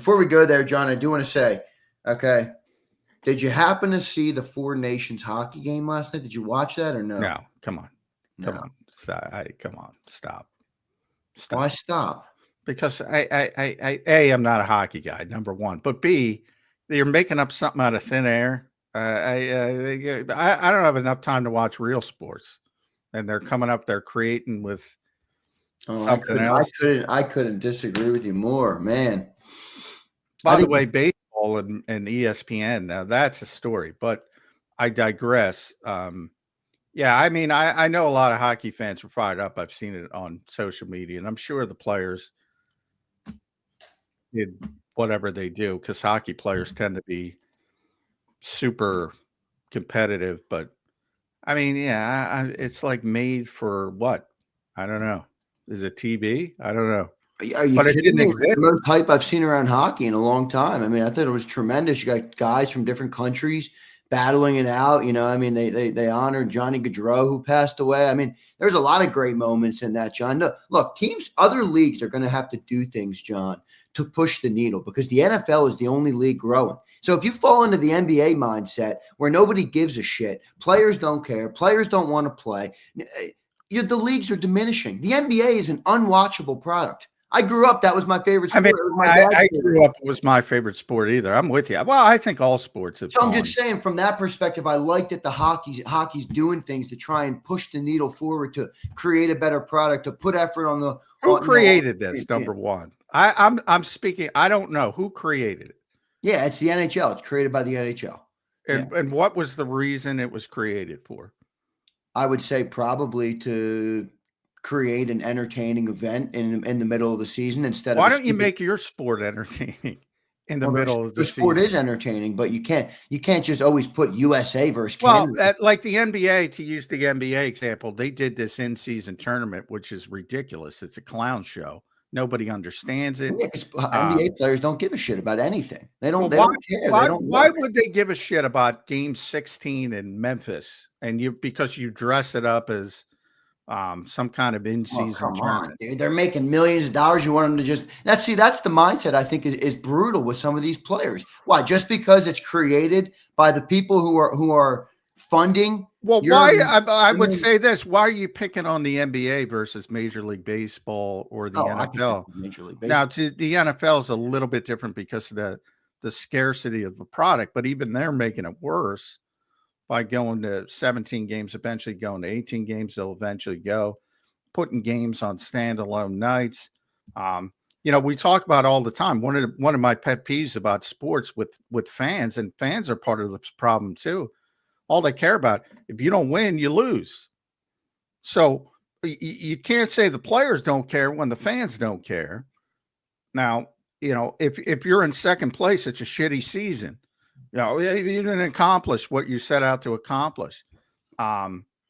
Before we go there, John, I do want to say, okay, did you happen to see the Four Nations hockey game last night? Did you watch that or no? No, come on. No. Come on. Come on. Stop. Why stop? Because I'm not a hockey guy, number one. But B, you're making up something out of thin air. I don't have enough time to watch real sports. And they're coming up, they're creating with something else. I couldn't disagree with you more, man. By the way, baseball and ESPN, now that's a story, but I digress. Yeah, I mean, I know a lot of hockey fans are fired up. I've seen it on social media, and I'm sure the players did whatever they do because hockey players tend to be super competitive. But I mean, yeah, it's like made for what? I don't know. Is it TV? I don't know. Are you kidding me? It's the most hype I've seen around hockey in a long time. I mean, I thought it was tremendous. You got guys from different countries battling it out. You know, I mean, they honored Johnny Gaudreau, who passed away. I mean, there's a lot of great moments in that, John. Look, teams, other leagues are going to have to do things, John, to push the needle because the NFL is the only league growing. So if you fall into the NBA mindset where nobody gives a shit, players don't care, players don't want to play, the leagues are diminishing. The NBA is an unwatchable product. I grew up, that was my favorite sport. I mean, I grew up, it was my favorite sport either. I'm with you. Well, I think all sports have So I'm just saying from that perspective, I like that the hockey's doing things to try and push the needle forward to create a better product, to put effort on the Who created this, number one? I'm speaking, I don't know. Who created it? Yeah, it's the NHL. It's created by the NHL. And what was the reason it was created for? I would say probably to create an entertaining event in the middle of the season instead of. Why don't you make your sport entertaining in the middle of the season? The sport is entertaining, but you can't just always put USA versus Canada. Well, like the NBA, to use the NBA example, they did this in-season tournament, which is ridiculous. It's a clown show. Nobody understands it. Yeah, NBA players don't give a shit about anything. They don't. Well, they don't care. Why would they give a shit about Game 16 in Memphis? And because you dress it up as some kind of in-season tournament. They're making millions of dollars. You want them to just that's the mindset I think is brutal with some of these players. Why? Just because it's created by the people who are funding. Well, why? I would say this. Why are you picking on the NBA versus Major League Baseball or the NFL? Major League Baseball. Now, the NFL is a little bit different because of the scarcity of the product, but even they're making it worse by going to 17 games, eventually going to 18 games. They'll eventually go putting games on standalone nights. We talk about all the time. One of my pet peeves about sports with fans, and fans are part of the problem too. All they care about, if you don't win, you lose. So you can't say the players don't care when the fans don't care. Now, if you're in second place, it's a shitty season. You didn't accomplish what you set out to accomplish.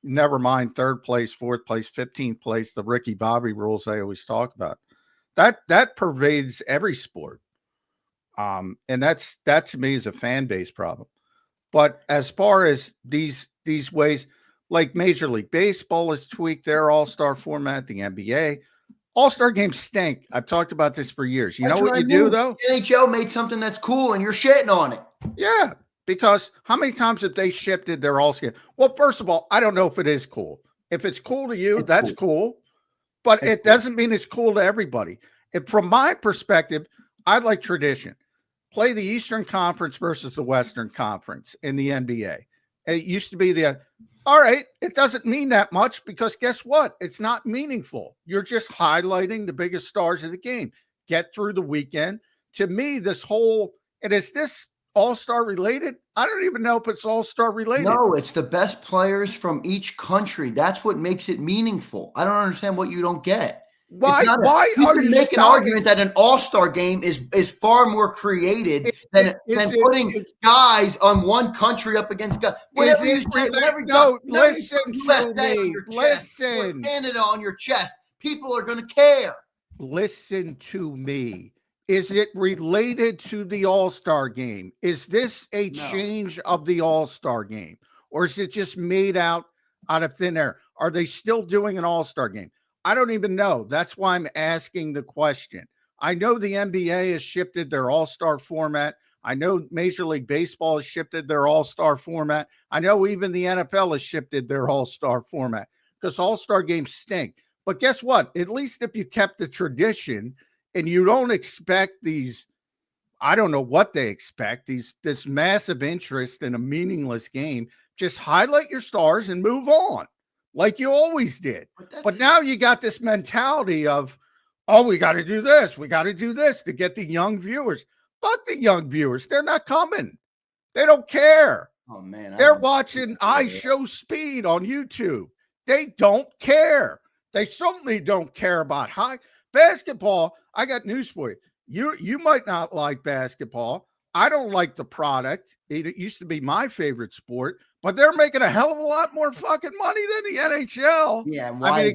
Never mind third place, fourth place, 15th place, the Ricky Bobby rules I always talk about. That pervades every sport. And that to me is a fan base problem. But as far as these ways, like Major League Baseball has tweaked their all-star format, the NBA, all-star games stink. I've talked about this for years. You know what you do, though? The NHL made something that's cool, and you're shitting on it. Yeah, because how many times have they shifted their all-star? Well, first of all, I don't know if it is cool. If it's cool to you, that's cool. But it doesn't mean it's cool to everybody. And from my perspective, I like tradition. Play the Eastern Conference versus the Western Conference in the NBA. It used to be all right, it doesn't mean that much because guess what? It's not meaningful. You're just highlighting the biggest stars of the game. Get through the weekend. To me, is this all-star related? I don't even know if it's all-star related. No, it's the best players from each country. That's what makes it meaningful. I don't understand what you don't get. Why are you making an argument that an all-star game is far more created than putting guys on one country up against guys? Whatever you say, listen to me. Listen. Canada on your chest. People are going to care. Listen to me. Is it related to the all-star game? Is this a change of the all-star game? Or is it just made out of thin air? Are they still doing an all-star game? I don't even know. That's why I'm asking the question. I know the NBA has shifted their all-star format. I know Major League Baseball has shifted their all-star format. I know even the NFL has shifted their all-star format because all-star games stink. But guess what? At least if you kept the tradition and you don't expect these, I don't know what they expect, this massive interest in a meaningless game, just highlight your stars and move on like you always did. But now you got this mentality of, oh, we got to do this. We got to do this to get the young viewers. Fuck the young viewers. They're not coming. They don't care. Oh, man. They're watching I Show Speed on YouTube. They don't care. They certainly don't care about basketball. I got news for you. You might not like basketball. I don't like the product. It used to be my favorite sport, but they're making a hell of a lot more fucking money than the NHL. Yeah, I mean,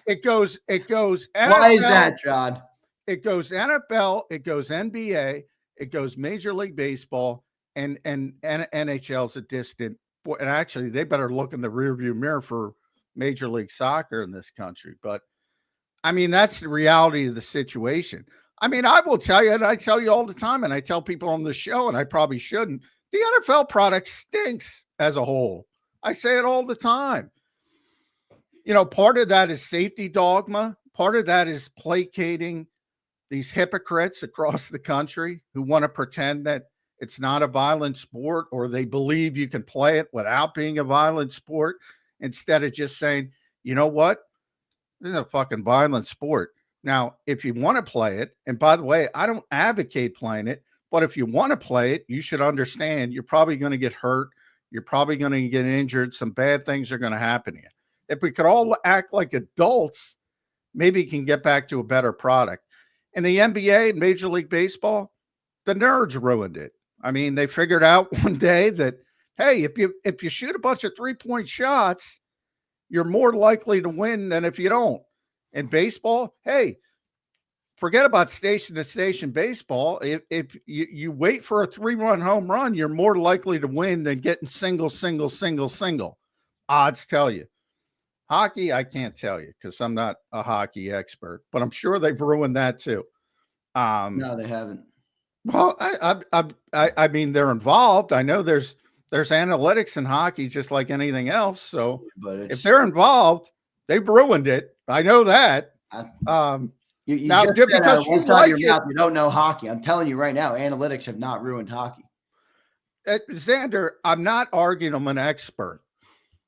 it goes NFL. Why is that, John? It goes NFL, it goes NBA, it goes Major League Baseball, and NHL's a distant. And actually, they better look in the rearview mirror for Major League Soccer in this country. But I mean, that's the reality of the situation. I mean, I will tell you, and I tell you all the time, and I tell people on the show, and I probably shouldn't, the NFL product stinks as a whole. I say it all the time. You know, part of that is safety dogma. Part of that is placating these hypocrites across the country who want to pretend that it's not a violent sport, or they believe you can play it without being a violent sport, instead of just saying, you know what? This is a fucking violent sport. Now, if you want to play it, and by the way, I don't advocate playing it, but if you want to play it, you should understand you're probably going to get hurt. You're probably going to get injured. Some bad things are going to happen to you. If we could all act like adults, maybe you can get back to a better product. And the NBA, Major League Baseball, the nerds ruined it. I mean, they figured out one day that, hey, if you shoot a bunch of 3-point shots, you're more likely to win than if you don't. In baseball, hey, forget about station-to-station baseball. If you wait for a 3-run home run, you're more likely to win than getting single. Odds tell you. Hockey, I can't tell you because I'm not a hockey expert, but I'm sure they've ruined that too. No, they haven't. Well, I mean, they're involved. I know there's analytics in hockey just like anything else. So if they're involved, they've ruined it. I know that. You now, just because you like your mouth, you don't know hockey. I'm telling you right now, analytics have not ruined hockey. Zander, I'm not arguing I'm an expert,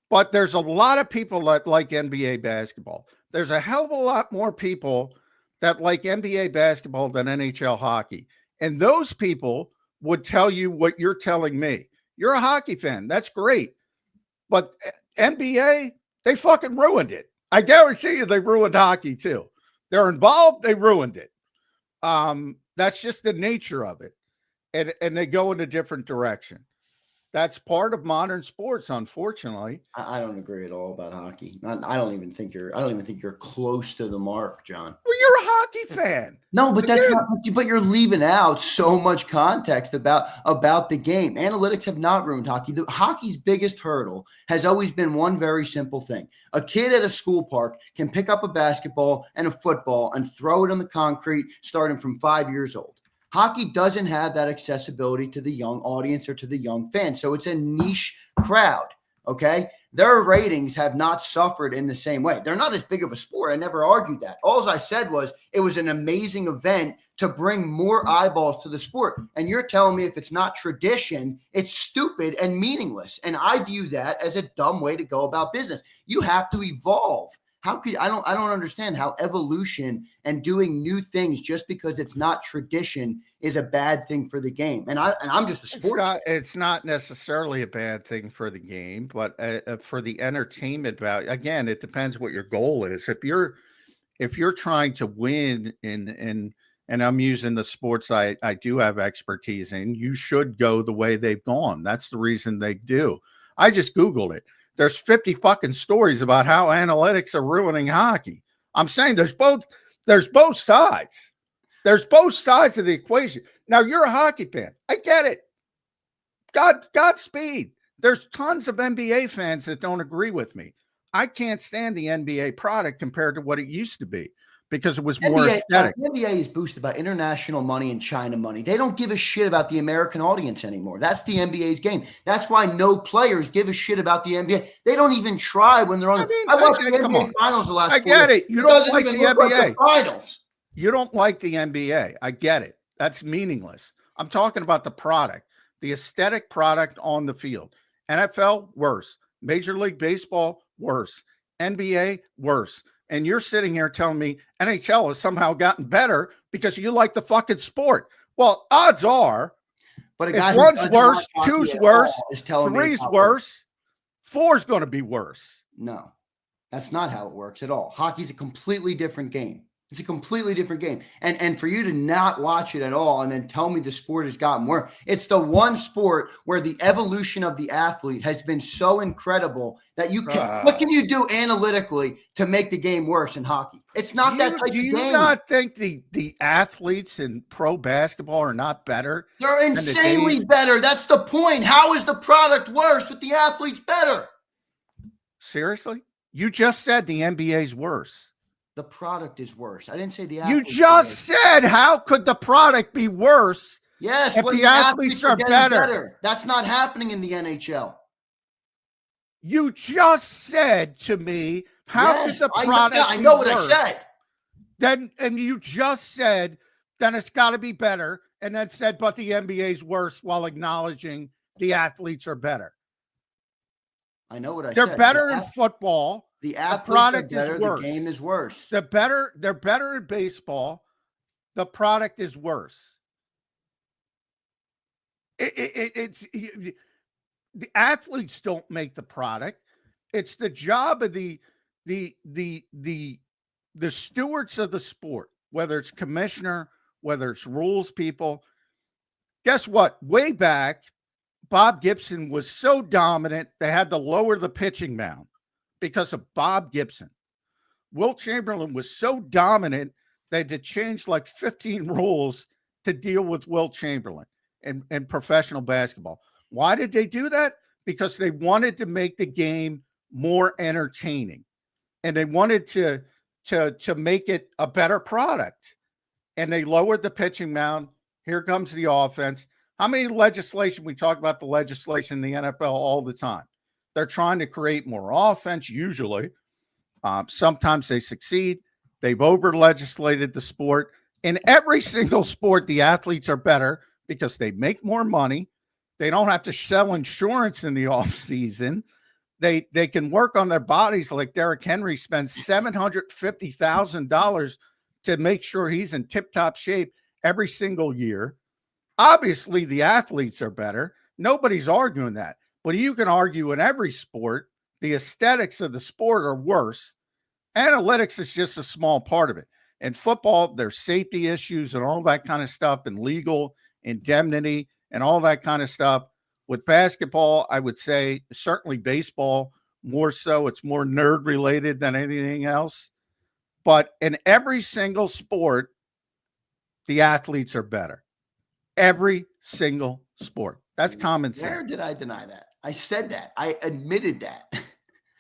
but there's a lot of people that like NBA basketball. There's a hell of a lot more people that like NBA basketball than NHL hockey. And those people would tell you what you're telling me. You're a hockey fan. That's great. But NBA, they fucking ruined it. I guarantee you they ruined hockey too. They're involved. They ruined it. That's just the nature of it. And they go in a different direction. That's part of modern sports, unfortunately. I don't agree at all about hockey. I don't even think you're close to the mark, John. Well, you're a hockey fan. No, but that's not. But you're leaving out so much context about the game. Analytics have not ruined hockey. Hockey's biggest hurdle has always been one very simple thing: a kid at a school park can pick up a basketball and a football and throw it on the concrete, starting from 5 years old. Hockey doesn't have that accessibility to the young audience or to the young fans. So it's a niche crowd, okay? Their ratings have not suffered in the same way. They're not as big of a sport. I never argued that. All I said was it was an amazing event to bring more eyeballs to the sport. And you're telling me if it's not tradition, it's stupid and meaningless. And I view that as a dumb way to go about business. You have to evolve. How could I don't understand how evolution and doing new things just because it's not tradition is a bad thing for the game. And I'm just a sports. It's not necessarily a bad thing for the game, but for the entertainment value. Again, it depends what your goal is. If you're trying to win and I'm using the sports I do have expertise in, you should go the way they've gone. That's the reason they do. I just Googled it. There's 50 fucking stories about how analytics are ruining hockey. I'm saying there's both sides. There's both sides of the equation. Now, you're a hockey fan. I get it. Godspeed. There's tons of NBA fans that don't agree with me. I can't stand the NBA product compared to what it used to be. because it was more aesthetic. The NBA is boosted by international money and China money. They don't give a shit about the American audience anymore. That's the NBA's game. That's why no players give a shit about the NBA. They don't even try when they're on. I watched the NBA Finals the last 4 years. I get it. You don't like the NBA. Like the finals. You don't like the NBA. I get it. That's meaningless. I'm talking about the product, the aesthetic product on the field. NFL, worse. Major League Baseball, worse. NBA, worse. And you're sitting here telling me NHL has somehow gotten better because you like the fucking sport. Well, odds are, but if one's worse, two's worse, three's worse, four's going to be worse. No, that's not how it works at all. Hockey's a completely different game. It's a completely different game. And for you to not watch it at all and then tell me the sport has gotten worse, it's the one sport where the evolution of the athlete has been so incredible that you can what can you do analytically to make the game worse in hockey? It's not that type of game. Do you not think the athletes in pro basketball are not better? They're insanely better. That's the point. How is the product worse with the athletes better? Seriously? You just said the NBA's worse. The product is worse. I didn't say the athletes. You just said, how could the product be worse? Yes, if the athletes are better. That's not happening in the NHL. You just said to me, how is the product I know what I said. And you just said, then it's got to be better. And then said, but the NBA's worse, while acknowledging the athletes are better. I know what I said. They're better in football. The product is worse. The game is worse. They're better in baseball. The product is worse. It's the athletes don't make the product. It's the job of the stewards of the sport, whether it's commissioner, whether it's rules people. Guess what? Way back, Bob Gibson was so dominant they had to lower the pitching mound because of Bob Gibson. Wilt Chamberlain was so dominant they had to change like 15 rules to deal with Wilt Chamberlain in professional basketball. Why did they do that? Because they wanted to make the game more entertaining, and they wanted to make it a better product. And they lowered the pitching mound. Here comes the offense. How many legislation? We talk about the legislation in the NFL all the time. They're trying to create more offense, usually. Sometimes they succeed. They've over-legislated the sport. In every single sport, the athletes are better because they make more money. They don't have to sell insurance in the offseason. They can work on their bodies like Derrick Henry spends $750,000 to make sure he's in tip-top shape every single year. Obviously, the athletes are better. Nobody's arguing that. But you can argue in every sport, the aesthetics of the sport are worse. Analytics is just a small part of it. In football, there's safety issues and all that kind of stuff, and legal indemnity and all that kind of stuff. With basketball, I would say certainly baseball more so. It's more nerd related than anything else. But in every single sport, the athletes are better. Every single sport. That's common sense. Where did I deny that? I said that. I admitted that.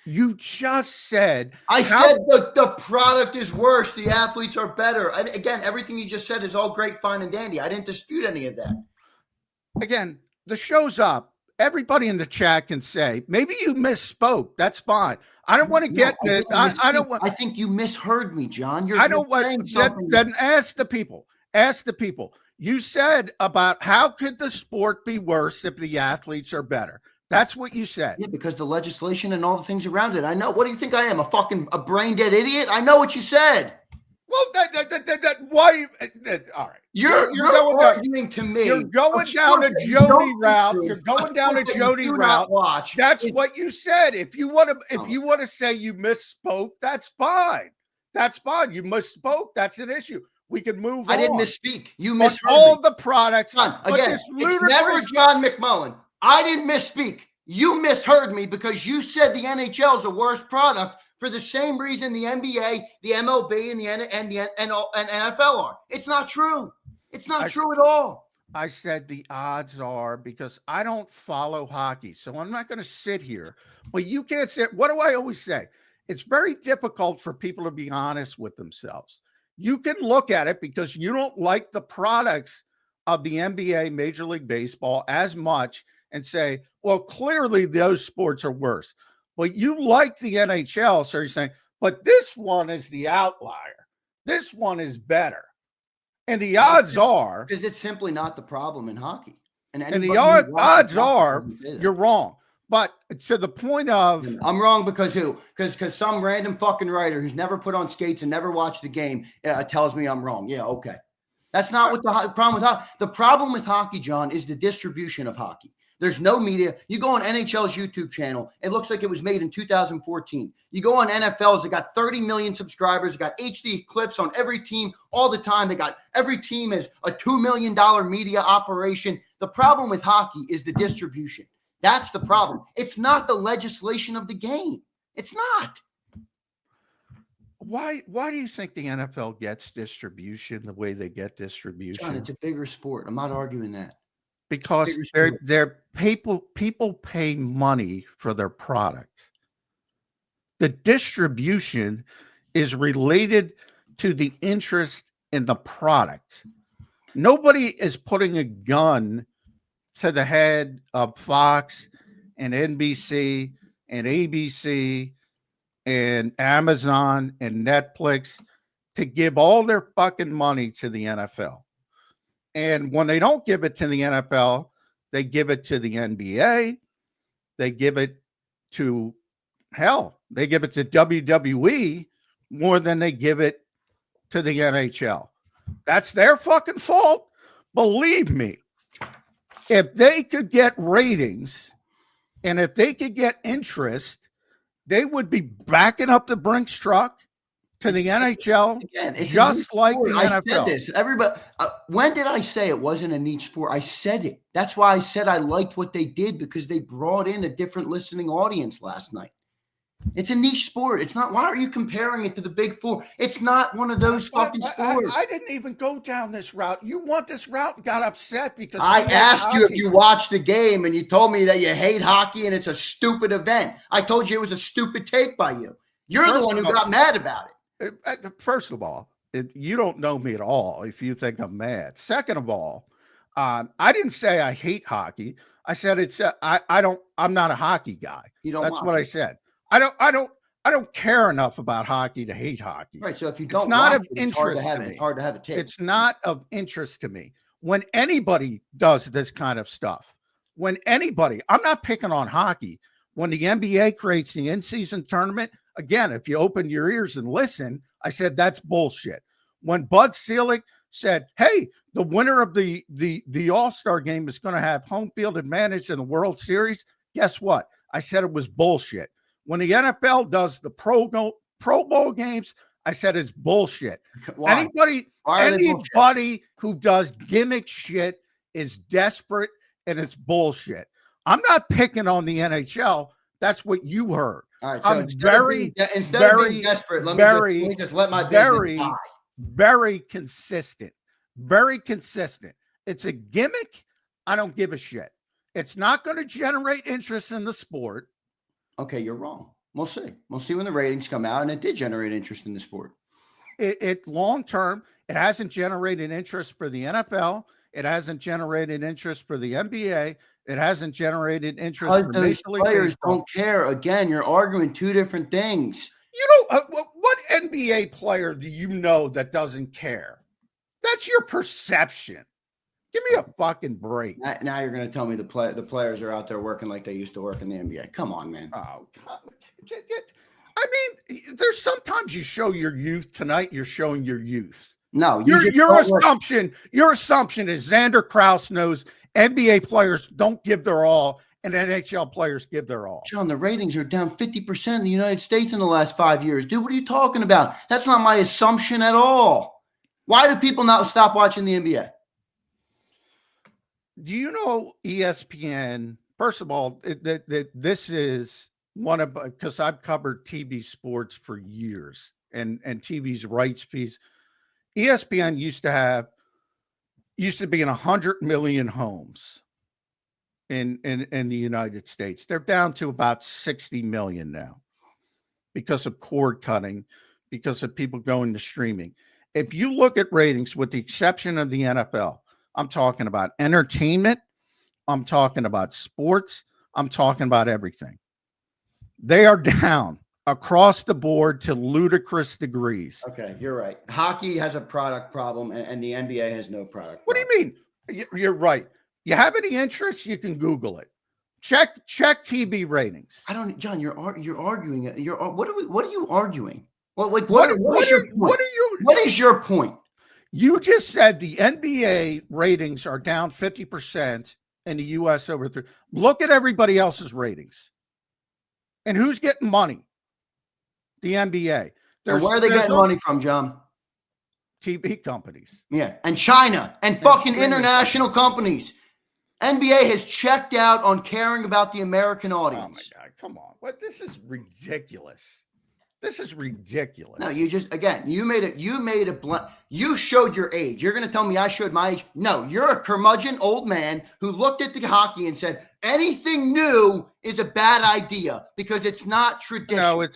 You just said. I said the product is worse. The athletes are better. And again, everything you just said is all great, fine, and dandy. I didn't dispute any of that. Again, the show's up. Everybody in the chat can say, maybe you misspoke. That's fine. I don't want to get it. I don't want. I think you misheard me, John. I don't want. Then ask the people. Ask the people. You said about how could the sport be worse if the athletes are better? That's what you said. Yeah, because the legislation and all the things around it. I know. What do you think I am? A brain dead idiot? I know what you said. Well, why? All right. You're going arguing to me. You're going down a Jody route. You're going down a Jody route. That's what you said. If you want to say you misspoke, that's fine. That's fine. You misspoke. That's an issue. We can move on. I didn't misspeak. You misheard all the products. Again, it's never John McMullen. I didn't misspeak. You misheard me because you said the NHL is the worst product for the same reason the NBA, the MLB, and the NFL are. It's not true. It's not true at all. I said the odds are because I don't follow hockey, so I'm not going to sit here. But you can't sit. What do I always say? It's very difficult for people to be honest with themselves. You can look at it because you don't like the products of the NBA, Major League Baseball as much and say, well, clearly those sports are worse. But you like the NHL, so you're saying, but this one is the outlier. This one is better. And the odds are, because it's simply not the problem in hockey. And the odds are you're wrong. But to the point of, I'm wrong because who? Because some random fucking writer who's never put on skates and never watched the game tells me I'm wrong. Yeah, okay. That's not what the problem with hockey. The problem with hockey, John, is the distribution of hockey. There's no media. You go on NHL's YouTube channel, it looks like it was made in 2014. You go on NFL's, they got 30 million subscribers, they got HD clips on every team all the time. They got every team is a $2 million media operation. The problem with hockey is the distribution. That's the problem. It's not the legislation of the game. It's not. Why do you think the NFL gets distribution the way they get distribution? John, it's a bigger sport. I'm not arguing that. Because they're people pay money for their product. The distribution is related to the interest in the product. Nobody is putting a gun to the head of Fox and NBC and ABC and Amazon and Netflix to give all their fucking money to the NFL. And when they don't give it to the NFL, they give it to the NBA. They give it to, hell, they give it to WWE more than they give it to the NHL. That's their fucking fault. Believe me, if they could get ratings and if they could get interest, they would be backing up the Brinks truck to the NHL, again, just like the NFL. I said this. Everybody, when did I say it wasn't a niche sport? I said it. That's why I said I liked what they did, because they brought in a different listening audience last night. It's a niche sport. It's not. Why are you comparing it to the Big Four? It's not one of those fucking sports. I didn't even go down this route. You want this route and got upset because I asked you if you watched the game and you told me that you hate hockey and it's a stupid event. I told you it was a stupid take by you. You're the one who got mad about it. First of all, you don't know me at all if you think I'm mad. Second of all, I didn't say I hate hockey. I said I'm not a hockey guy. That's what I said. I don't care enough about hockey to hate hockey. Right. So if you don't, it's not of interest to me. It's hard to have a take. It's not of interest to me. When anybody does this kind of stuff, I'm not picking on hockey. When the NBA creates the in-season tournament, again, if you open your ears and listen, I said that's bullshit. When Bud Selig said, hey, the winner of the All-Star game is going to have home field advantage in the World Series, guess what? I said it was bullshit. When the NFL does the Pro Bowl games, I said it's bullshit. Why? Anybody who does gimmick shit is desperate, and it's bullshit. I'm not picking on the NHL. That's what you heard. All right, so I'm very desperate. Let me just let my business die. Very consistent. Very consistent. It's a gimmick. I don't give a shit. It's not going to generate interest in the sport. Okay, you're wrong. We'll see. We'll see when the ratings come out, and it did generate interest in the sport. It long term, it hasn't generated interest for the NFL. It hasn't generated interest for the NBA. It hasn't generated interest for those players don't care. Again, you're arguing two different things. You know, what NBA player do you know that doesn't care? That's your perception. Give me a fucking break. Now you're going to tell me the players are out there working like they used to work in the NBA. Come on, man. Oh, I mean, there's sometimes you show your youth. Tonight you're showing your youth. No, your assumption is Zander Krause knows NBA players don't give their all and NHL players give their all. John, the ratings are down 50% in the United States in the last 5 years. Dude, what are you talking about? That's not my assumption at all. Why do people not stop watching the NBA? Do you know ESPN? First of all, this is one of, because I've covered TV sports for years and TV's rights fees. ESPN used to be in 100 million homes in the United States. They're down to about 60 million now because of cord cutting, because of people going to streaming. If you look at ratings, with the exception of the NFL, I'm talking about entertainment, I'm talking about sports, I'm talking about everything. They are down across the board to ludicrous degrees. Okay, you're right. Hockey has a product problem, and the NBA has no product What problem. do you mean? You're right. You have any interest, you can Google it. Check TV ratings. I don't, John. You're arguing. What are you arguing? Well, like What is your point? What is your point? You just said the NBA ratings are down 50% in the U.S. over 3. Look at everybody else's ratings. And who's getting money? The NBA. And where are they getting money from, John? TV companies. Yeah, and China and fucking international companies. NBA has checked out on caring about the American audience. Oh my God, come on. What? This is ridiculous. This is ridiculous. No, you just, again, you made it you showed your age. You're going to tell me I showed my age? No, you're a curmudgeon old man who looked at the hockey and said, anything new is a bad idea because it's not traditional. No,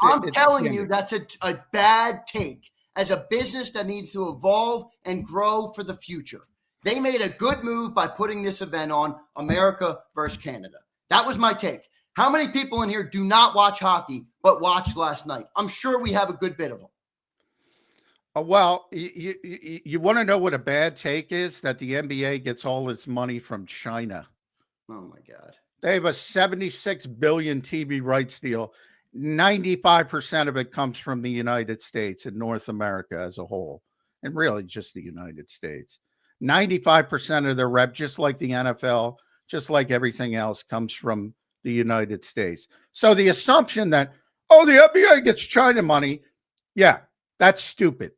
I'm telling you, that's a bad take as a business that needs to evolve and grow for the future. They made a good move by putting this event on, America versus Canada. That was my take. How many people in here do not watch hockey but watched last night? I'm sure we have a good bit of them. Well, you want to know what a bad take is? That the NBA gets all its money from China. Oh, my God. They have a $76 billion TV rights deal. 95% of it comes from the United States and North America as a whole, and really just the United States. 95% of their rep, just like the NFL, just like everything else, comes from the United States. So the assumption that, oh, the NBA gets China money, yeah, that's stupid.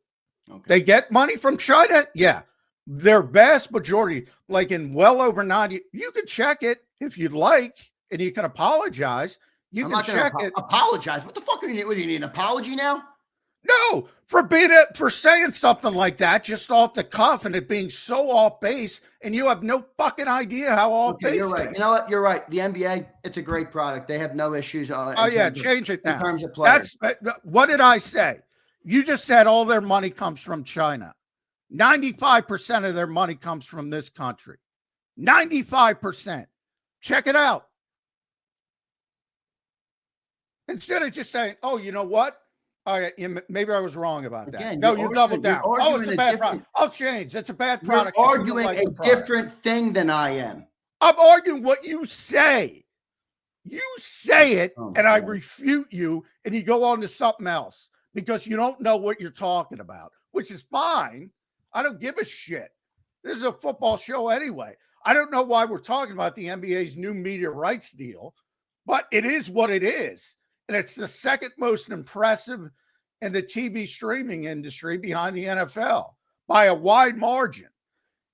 Okay. They get money from China? Yeah. Their vast majority, like in well over 90, you can check it if you'd like, and you can apologize. I'm can check it. Apologize? What the fuck are you? What do you need? An apology now? No, for saying something like that just off the cuff and it being so off base, and you have no fucking idea how off base. You're right. You know what? You're right. The NBA, it's a great product. They have no issues. Change it now. In terms of players. What did I say? You just said all their money comes from China. 95% of their money comes from this country. 95%. Check it out. Instead of just saying, oh, you know what? All right, maybe I was wrong about that. Again, no, you doubled down. Oh, it's a bad product. I'll change. It's a bad product. You're arguing a different thing than I am. I'm arguing what you say. You say it, and I refute you, and you go on to something else because you don't know what you're talking about, which is fine. I don't give a shit. This is a football show anyway. I don't know why we're talking about the NBA's new media rights deal, but it is what it is. And it's the second most impressive in the TV streaming industry behind the NFL by a wide margin.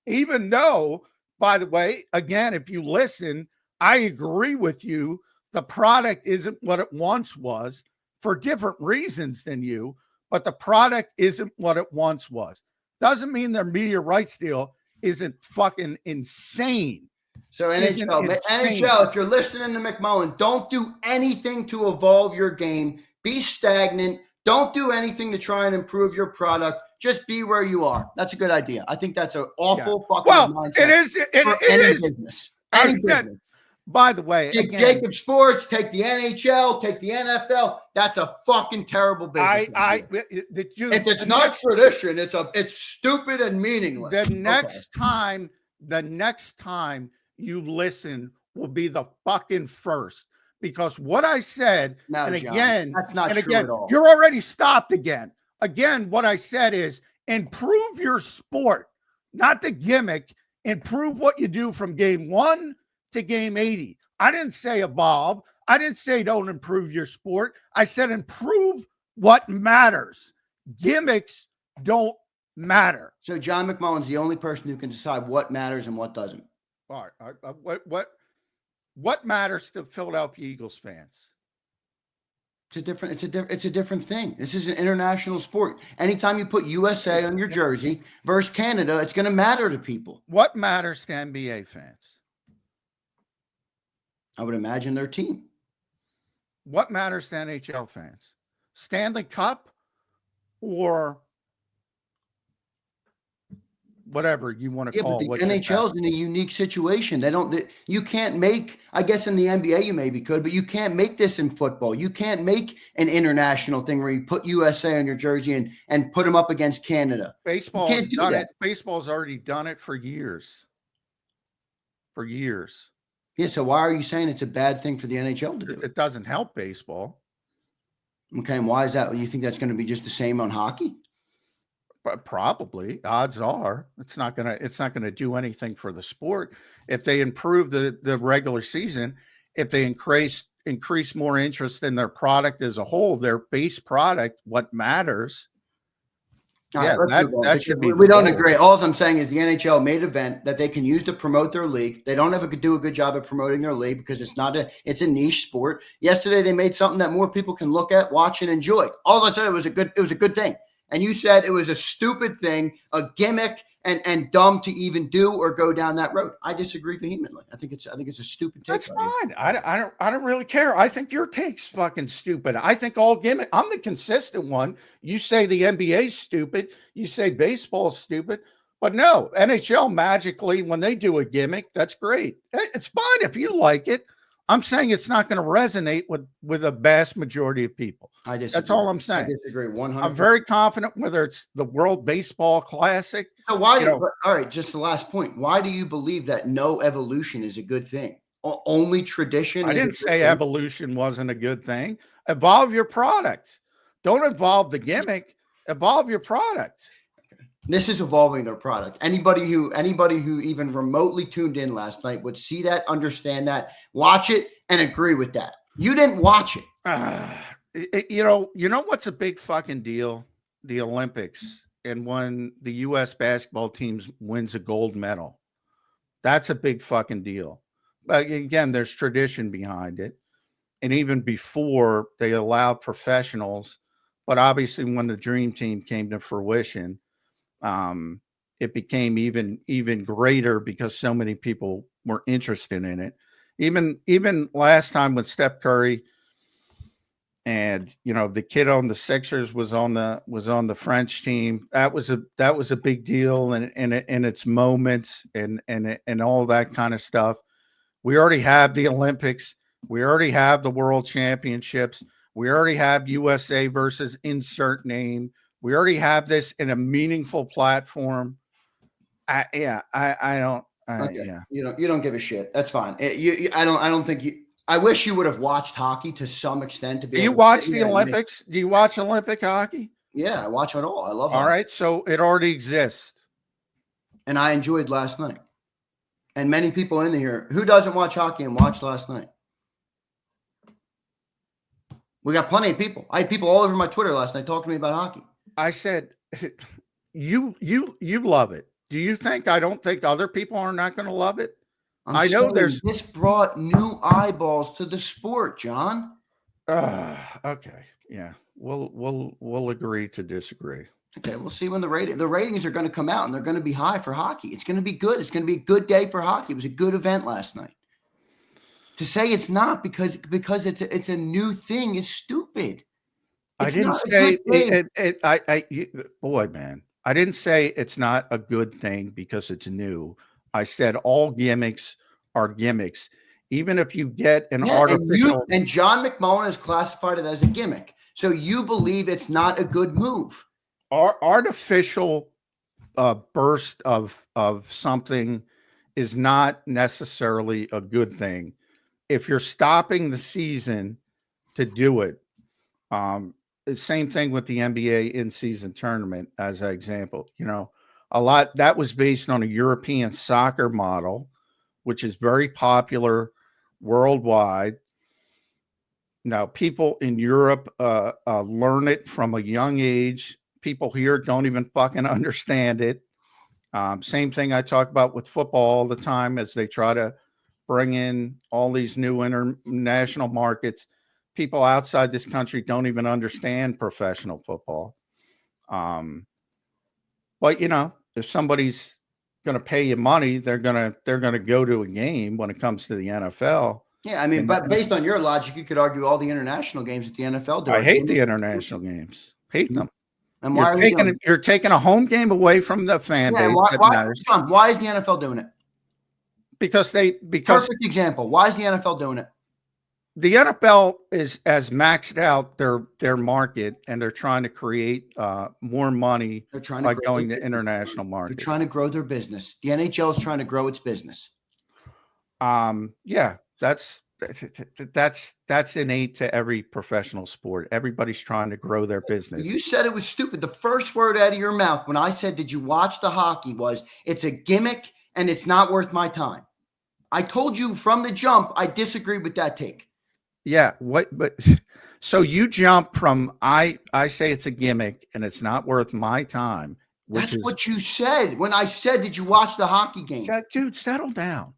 Even though, by the way, again, if you listen, I agree with you. The product isn't what it once was for different reasons than you, but the product isn't what it once was. Doesn't mean their media rights deal isn't fucking insane. So NHL, if you're listening to McMullen, don't do anything to evolve your game. Be stagnant. Don't do anything to try and improve your product. Just be where you are. That's a good idea. I think that's an awful fucking mindset. It is. It is. Business. Any business. By the way, take JAKIB Sports, take the NHL, take the NFL. That's a fucking terrible business. If it's not tradition, it's stupid and meaningless. The next time you listen will be the fucking first, because what I said, that's not true at all. You're already stopped again. Again, what I said is improve your sport, not the gimmick. Improve what you do from game 1 to game 80. I didn't say evolve. I didn't say don't improve your sport. I said improve what matters. Gimmicks don't matter. So John McMullen's the only person who can decide what matters and what doesn't. All right. What matters to Philadelphia Eagles fans? It's a different thing. This is an international sport. Anytime you put USA on your jersey versus Canada, it's going to matter to people. What matters to NBA fans? I would imagine their team. What matters to NHL fans? Stanley Cup or whatever you want to Yeah, but call the what just NHL's in a unique situation. You can't make, I guess in the NBA you maybe could, but you can't make this in football. You can't make an international thing where you put USA on your jersey and put them up against Canada. Baseball's done it. Baseball's already done it for years. For years. Yeah, so why are you saying it's a bad thing for the NHL to do? It doesn't help baseball. Okay, and why is that? You think that's going to be just the same on hockey? Probably. Odds are it's not gonna do anything for the sport. If they improve the regular season, if they increase more interest in their product as a whole, their base product, what matters. Yeah, that should be. We don't agree. All I'm saying is the NHL made an event that they can use to promote their league. They don't ever do a good job at promoting their league because it's a niche sport. Yesterday they made something that more people can look at, watch, and enjoy. All I said it was a good thing. And you said it was a stupid thing, a gimmick, and dumb to even do or go down that road. I disagree vehemently. I think it's a stupid take. That's fine. I don't really care. I think your take's fucking stupid. I think all gimmick. I'm the consistent one. You say the NBA's stupid. You say baseball's stupid. But no, NHL magically, when they do a gimmick, that's great. It's fine if you like it. I'm saying it's not going to resonate with a vast majority of people. I disagree. That's all I'm saying. I disagree 100%. I'm very confident whether it's the World Baseball Classic. So why all right, just the last point. Why do you believe that no evolution is a good thing? Only tradition? I didn't say evolution wasn't a good thing. Evolve your product. Don't evolve the gimmick. Evolve your product. This is evolving their product. Anybody who even remotely tuned in last night would see that, understand that, watch it, and agree with that. You didn't watch it. You know what's a big fucking deal? The Olympics, and when the U.S. basketball teams wins a gold medal. That's a big fucking deal. But again, there's tradition behind it. And even before, they allowed professionals. But obviously, when the dream team came to fruition, it became even greater because so many people were interested in it. Even last time with Steph Curry and the kid on the Sixers was on the French team. That was a big deal and its moments and all that kind of stuff. We already have the Olympics. We already have the World Championships. We already have USA versus insert name. We already have this in a meaningful platform. I don't. Okay. Yeah. You don't give a shit. That's fine. I don't think you. I wish you would have watched hockey to some extent. To be. Do you watch the Olympics? Do you watch Olympic hockey? Yeah, I watch it all. I love. All right, so it already exists, and I enjoyed last night. And many people in here who doesn't watch hockey and watched last night. We got plenty of people. I had people all over my Twitter last night talking to me about hockey. I said, you love it. Do you think I don't think other people are not going to love it? I know this brought new eyeballs to the sport, John. Okay. Yeah. We'll agree to disagree. Okay, we'll see when the ratings are going to come out, and they're going to be high for hockey. It's going to be good. It's going to be a good day for hockey. It was a good event last night. To say it's not because it's a new thing is stupid. I didn't say boy, man. I didn't say it's not a good thing because it's new. I said all gimmicks are gimmicks. Even if you get an artificial and John McMullen has classified it as a gimmick. So you believe it's not a good move. Artificial burst of something is not necessarily a good thing. If you're stopping the season to do it, the same thing with the NBA in-season tournament as an example. A lot that was based on a European soccer model, which is very popular worldwide. Now, people in Europe learn it from a young age. People here don't even fucking understand it. Same thing I talk about with football all the time as they try to bring in all these new international markets. People outside this country don't even understand professional football. But if somebody's going to pay you money, they're going to go to a game when it comes to the NFL. Yeah, I mean, but based on your logic, you could argue all the international games that the NFL do. I hate the international games. Hate them. And why you're taking a home game away from the fan base that matters. Why is the NFL doing it? Because perfect example. Why is the NFL doing it? The NFL has maxed out their market, and they're trying to create more money by going to international markets. They're trying to grow their business. The NHL is trying to grow its business. Yeah, that's innate to every professional sport. Everybody's trying to grow their business. You said it was stupid. The first word out of your mouth when I said, "Did you watch the hockey?" was, "It's a gimmick and it's not worth my time." I told you from the jump I disagree with that take. Yeah, but so you jump from I say it's a gimmick and it's not worth my time. That's what you said when I said, "Did you watch the hockey game?" Dude, settle down.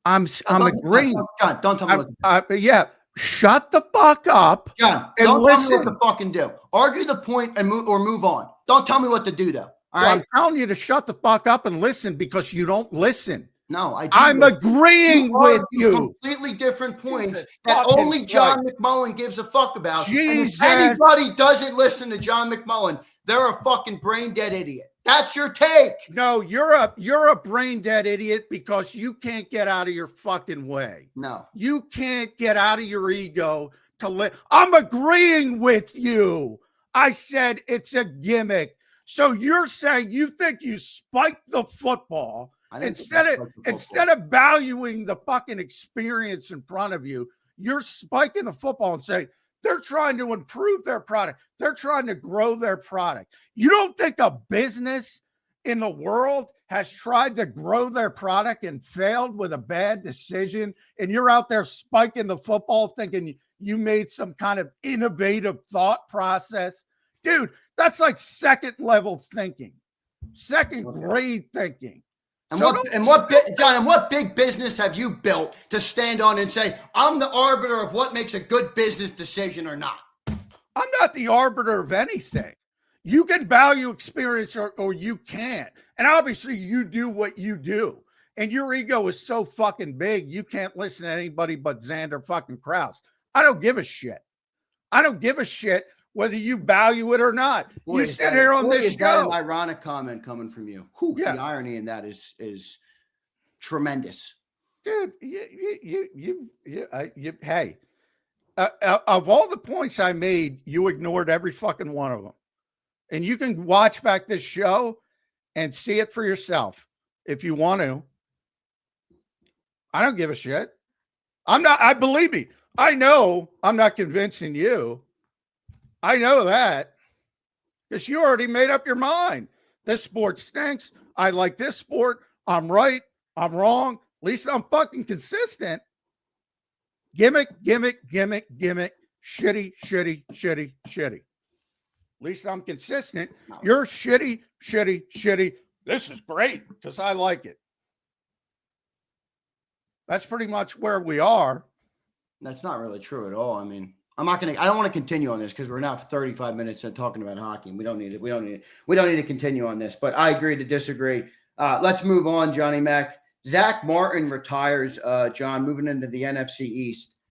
I'm agreeing. John, don't tell me what to do. Yeah, shut the fuck up. John, don't tell me what to fucking do. Argue the point and move on. Don't tell me what to do, though. All right? I'm telling you to shut the fuck up and listen because you don't listen. No, I'm agreeing with you. Completely different points that only John McMullen gives a fuck about. Jesus. And if anybody doesn't listen to John McMullen, they're a fucking brain dead idiot. That's your take. No, you're a brain dead idiot because you can't get out of your fucking way. No. You can't get out of your ego to I'm agreeing with you. I said it's a gimmick. So you're saying you think you spiked the football instead of valuing the fucking experience in front of you, you're spiking the football and saying they're trying to improve their product. They're trying to grow their product. You don't think a business in the world has tried to grow their product and failed with a bad decision, and you're out there spiking the football thinking you made some kind of innovative thought process? Dude, that's like second level thinking, second grade thinking. And what big business have you built to stand on and say, "I'm the arbiter of what makes a good business decision or not"? I'm not the arbiter of anything. You can value experience or you can't. And obviously you do what you do. And your ego is so fucking big, you can't listen to anybody but Zander fucking Krause. I don't give a shit. I don't give a shit whether you value it or not. Boy, you sit here on this show. That an ironic comment coming from you. Yeah. The irony in that is tremendous. Dude, hey, of all the points I made, you ignored every fucking one of them. And you can watch back this show and see it for yourself if you want to. I don't give a shit. Believe me, I know I'm not convincing you. I know that because you already made up your mind. This sport stinks. I like this sport. I'm right. I'm wrong. At least I'm fucking consistent. Gimmick, gimmick, gimmick, gimmick. Shitty, shitty, shitty, shitty. At least I'm consistent. You're shitty, shitty, shitty. This is great because I like it. That's pretty much where we are. That's not really true at all. I mean, I don't want to continue on this because we're now 35 minutes talking about hockey. And we don't need it. We don't need to continue on this, but I agree to disagree. Let's move on, Johnny Mac. Zach Martin retires, John, moving into the NFC East.